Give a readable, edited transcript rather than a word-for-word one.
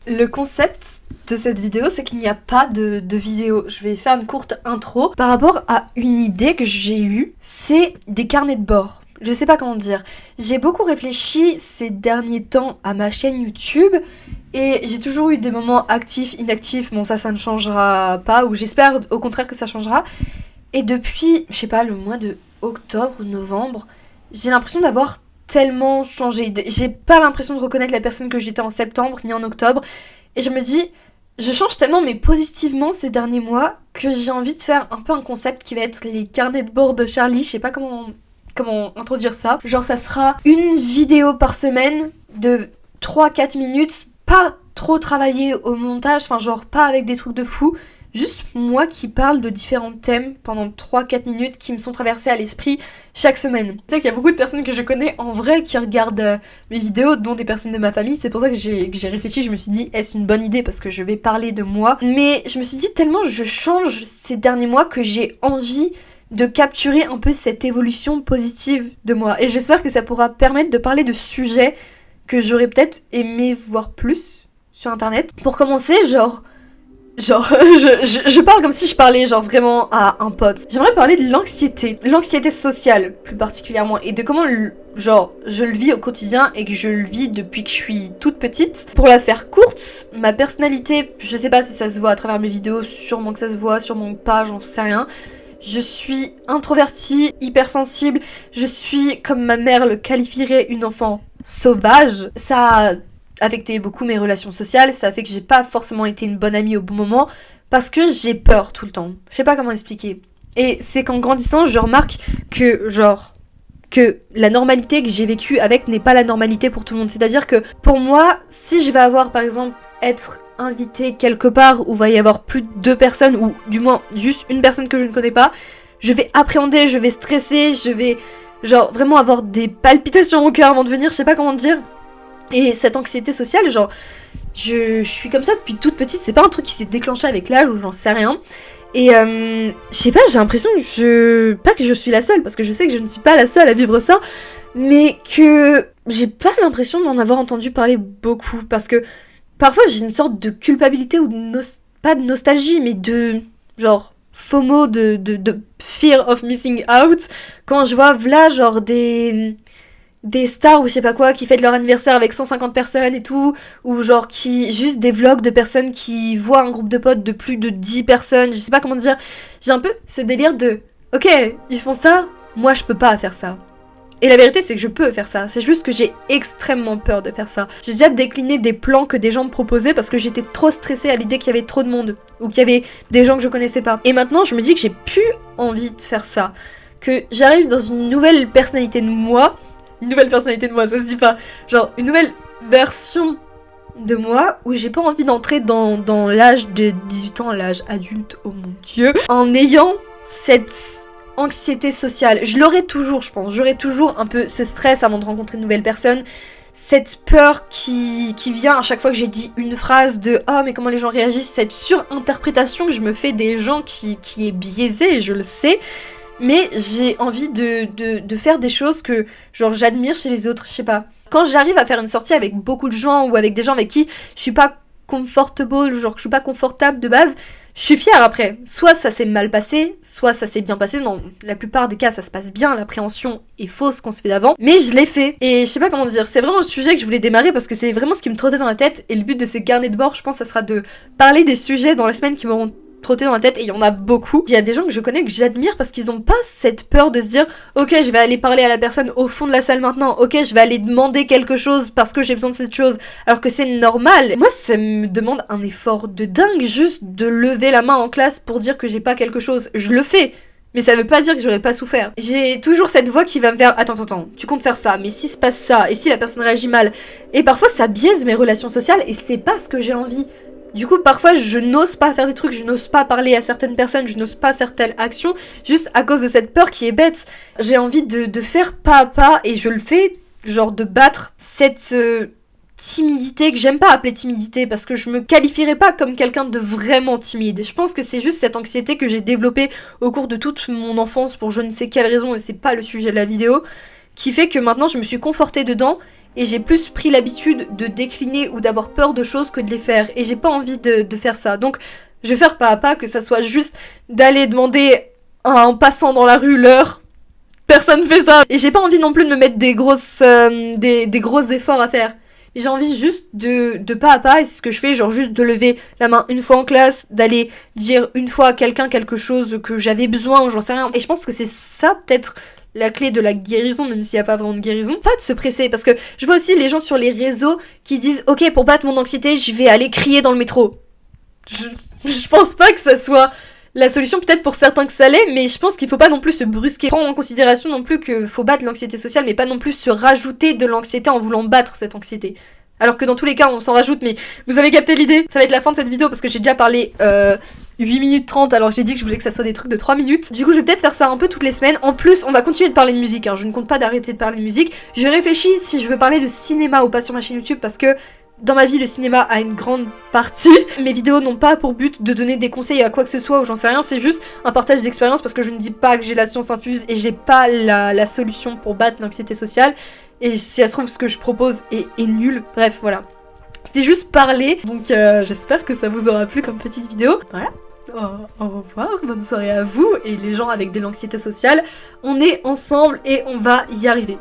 Le concept de cette vidéo, c'est qu'il n'y a pas de vidéo. Je vais faire une courte intro par rapport à une idée que j'ai eue. C'est des carnets de bord. Je sais pas comment dire. J'ai beaucoup réfléchi ces derniers temps à ma chaîne YouTube et j'ai toujours eu des moments actifs, inactifs. Bon, ça ne changera pas, ou j'espère au contraire que ça changera. Et depuis, je sais pas, le mois de octobre ou novembre, j'ai l'impression d'avoir tellement changé. J'ai pas l'impression de reconnaître la personne que j'étais en septembre ni en octobre. Et je me dis, je change tellement mais positivement ces derniers mois que j'ai envie de faire un peu un concept qui va être les carnets de bord de Charlie. Je sais pas comment introduire ça. Genre ça sera une vidéo par semaine de 3-4 minutes, pas trop travaillé au montage, enfin genre pas avec des trucs de fou. Juste moi qui parle de différents thèmes pendant 3-4 minutes qui me sont traversés à l'esprit chaque semaine. Je sais qu'il y a beaucoup de personnes que je connais en vrai qui regardent mes vidéos, dont des personnes de ma famille. C'est pour ça que j'ai réfléchi, je me suis dit est-ce une bonne idée parce que je vais parler de moi. Mais je me suis dit tellement je change ces derniers mois que j'ai envie de capturer un peu cette évolution positive de moi. Et j'espère que ça pourra permettre de parler de sujets que j'aurais peut-être aimé voir plus sur internet. Pour commencer, je parle comme si je parlais genre vraiment à un pote. J'aimerais parler de l'anxiété sociale plus particulièrement, et de comment je le vis au quotidien et que je le vis depuis que je suis toute petite. Pour la faire courte, ma personnalité, je sais pas si ça se voit à travers mes vidéos, sûrement que ça se voit, sûrement pas, j'en sais rien. Je suis introvertie, hypersensible, je suis, comme ma mère le qualifierait, une enfant sauvage. Ça a affecté beaucoup mes relations sociales, ça a fait que j'ai pas forcément été une bonne amie au bon moment, parce que j'ai peur tout le temps. Je sais pas comment expliquer. Et c'est qu'en grandissant, je remarque que la normalité que j'ai vécue avec n'est pas la normalité pour tout le monde. C'est-à-dire que pour moi, si je vais avoir par exemple être invitée quelque part où va y avoir plus de 2 personnes, ou du moins juste une personne que je ne connais pas, je vais appréhender, je vais stresser, je vais genre vraiment avoir des palpitations au cœur avant de venir, je sais pas comment dire. Et cette anxiété sociale, genre je suis comme ça depuis toute petite, c'est pas un truc qui s'est déclenché avec l'âge ou j'en sais rien. Et je sais pas, j'ai l'impression que pas que je suis la seule, parce que je sais que je ne suis pas la seule à vivre ça, mais que j'ai pas l'impression d'en avoir entendu parler beaucoup, parce que parfois j'ai une sorte de culpabilité ou pas de nostalgie, mais de genre FOMO, de fear of missing out, quand je vois v'là genre des stars ou je sais pas quoi qui fêtent leur anniversaire avec 150 personnes et tout, ou genre qui juste des vlogs de personnes qui voient un groupe de potes de plus de 10 personnes, je sais pas comment dire. J'ai un peu ce délire de ok, ils font ça, moi je peux pas faire ça. Et la vérité c'est que je peux faire ça, c'est juste que j'ai extrêmement peur de faire ça. J'ai déjà décliné des plans que des gens me proposaient parce que j'étais trop stressée à l'idée qu'il y avait trop de monde, ou qu'il y avait des gens que je connaissais pas. Et maintenant je me dis que j'ai plus envie de faire ça, que j'arrive dans une nouvelle personnalité de moi. Une nouvelle personnalité de moi, ça se dit pas. Genre, une nouvelle version de moi où j'ai pas envie d'entrer dans l'âge de 18 ans, l'âge adulte, oh mon dieu, en ayant cette anxiété sociale. Je l'aurai toujours, je pense. J'aurai toujours un peu ce stress avant de rencontrer de nouvelles personnes. Cette peur qui vient à chaque fois que j'ai dit une phrase de « Oh, mais comment les gens réagissent ?» Cette surinterprétation que je me fais des gens qui est biaisée, je le sais. Mais j'ai envie de faire des choses que genre j'admire chez les autres, je sais pas. Quand j'arrive à faire une sortie avec beaucoup de gens ou avec des gens avec qui je suis pas comfortable, genre que je suis pas confortable de base, je suis fière après. Soit ça s'est mal passé, soit ça s'est bien passé. Dans la plupart des cas, ça se passe bien, l'appréhension est fausse qu'on se fait d'avant. Mais je l'ai fait. Et je sais pas comment dire, c'est vraiment le sujet que je voulais démarrer parce que c'est vraiment ce qui me trottait dans la tête. Et le but de ces carnets de bord, je pense, ça sera de parler des sujets dans la semaine qui m'auront trotté dans la tête, et il y en a beaucoup. Il y a des gens que je connais que j'admire parce qu'ils ont pas cette peur de se dire ok, je vais aller parler à la personne au fond de la salle maintenant, ok, je vais aller demander quelque chose parce que j'ai besoin de cette chose, alors que c'est normal. Moi ça me demande un effort de dingue juste de lever la main en classe pour dire que j'ai pas quelque chose. Je le fais, mais ça veut pas dire que j'aurais pas souffert. J'ai toujours cette voix qui va me faire attends, tu comptes faire ça, mais si se passe ça, et si la personne réagit mal. Et parfois ça biaise mes relations sociales et c'est pas ce que j'ai envie. Du coup, parfois, je n'ose pas faire des trucs, je n'ose pas parler à certaines personnes, je n'ose pas faire telle action, juste à cause de cette peur qui est bête. J'ai envie de faire pas à pas, et je le fais, genre de battre cette timidité, que j'aime pas appeler timidité, parce que je me qualifierais pas comme quelqu'un de vraiment timide. Je pense que c'est juste cette anxiété que j'ai développée au cours de toute mon enfance, pour je ne sais quelle raison, et c'est pas le sujet de la vidéo, qui fait que maintenant je me suis confortée dedans, et j'ai plus pris l'habitude de décliner ou d'avoir peur de choses que de les faire, et j'ai pas envie de faire ça. Donc je vais faire pas à pas, que ça soit juste d'aller demander à un passant dans la rue l'heure. Personne fait ça. Et j'ai pas envie non plus de me mettre des gros efforts à faire. J'ai envie juste de pas à pas, et c'est ce que je fais, genre juste de lever la main une fois en classe, d'aller dire une fois à quelqu'un quelque chose que j'avais besoin ou j'en sais rien. Et je pense que c'est ça peut-être la clé de la guérison, même s'il n'y a pas vraiment de guérison. Pas de se presser, parce que je vois aussi les gens sur les réseaux qui disent « Ok, pour battre mon anxiété, je vais aller crier dans le métro. » Je pense pas que ça soit la solution, peut-être pour certains que ça l'est, mais je pense qu'il faut pas non plus se brusquer. Prendre en considération non plus qu'il faut battre l'anxiété sociale, mais pas non plus se rajouter de l'anxiété en voulant battre cette anxiété. Alors que dans tous les cas, on s'en rajoute, mais vous avez capté l'idée. Ça va être la fin de cette vidéo parce que j'ai déjà parlé 8 minutes 30 alors que j'ai dit que je voulais que ça soit des trucs de 3 minutes. Du coup, je vais peut-être faire ça un peu toutes les semaines. En plus, on va continuer de parler de musique, hein. Je ne compte pas d'arrêter de parler de musique. Je réfléchis si je veux parler de cinéma ou pas sur ma chaîne YouTube parce que dans ma vie, le cinéma a une grande partie. Mes vidéos n'ont pas pour but de donner des conseils à quoi que ce soit ou j'en sais rien, c'est juste un partage d'expérience parce que je ne dis pas que j'ai la science infuse et j'ai pas la solution pour battre l'anxiété sociale. Et si ça se trouve, ce que je propose est nul. Bref, voilà. C'était juste parler, donc j'espère que ça vous aura plu comme petite vidéo. Voilà. Au revoir, bonne soirée à vous et les gens avec de l'anxiété sociale. On est ensemble et on va y arriver.